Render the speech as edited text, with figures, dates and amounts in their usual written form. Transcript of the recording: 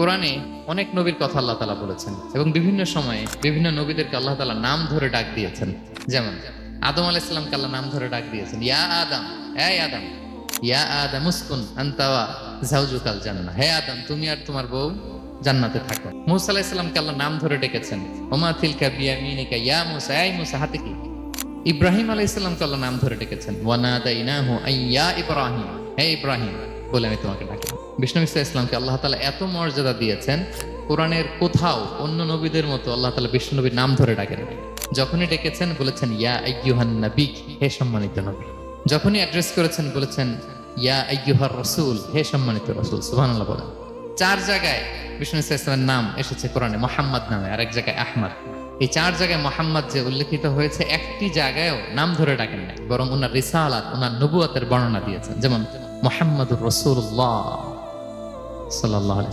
কোরআনে অনেক নবীর কথা আল্লাহ তাআলা বলেছেন এবং বিভিন্ন সময়ে বিভিন্ন নবীদেরকে আল্লাহ তাআলা নাম ধরে ডাক দিয়েছেন। যেমন আদম আলাইহিস সালামকে আল্লাহ নাম ধরে ডাক দিয়েছেন, ইয়া আদম, এই আদম, ইয়া আদম উসকুন আনতা ওয়া যাওজুকাল জান্নাহ, হে আদম তুমি আর তোমার বউ জান্নাতে থাকো। মূসা আলাইহিস সালামকে আল্লাহ নাম ধরে ডেকেছেন, ওমা তিলকা বিয়ামিনিকা ইয়া মূসা, এই মূসা হাতে কি। ইব্রাহিম আলাইহিস সালামকে আল্লাহ নাম ধরে ডেকেছেন, ওয়া নাদাইনাহু আইয়া ইব্রাহিম, হে ইব্রাহিম বলে আমি তোমাকে ডাকি। বিষ্ণু ঈসা ইসলামকে আল্লাহ তাআলা এত মর্যাদা দিয়েছেন, কোরআনের কোথাও অন্য নবীদের মতো আল্লাহ তাআলা বিষ্ণু নবীর নাম ধরে ডাকেন। যখনই ডেকেছেন বলেছেন ইয়া আইয়ুহান নবী, হে সম্মানিত নবী। যখনই অ্যাড্রেস করেছেন বলেছেন ইয়া আইয়ুহার রাসূল, হে সম্মানিত রাসূল। সুবহানাল্লাহ বলেন। 4 জায়গায় বিষ্ণু ঈসা ইসলামের নাম এসেছে কোরআনে মুহাম্মদ নামে, আর এক জায়গায় আহমদ। এই 4 জায়গায় মুহাম্মদ যে উল্লেখিত হয়েছে, একটি জায়গায়ও নাম ধরে ডাকেন নাই, বরং ওনার রিসালাত, ওনার নবুয়তের বর্ণনা দিয়েছেন। যেমন মুহাম্মাদুর রাসূলুল্লাহ সাল্লাল্লাহু আলাইহি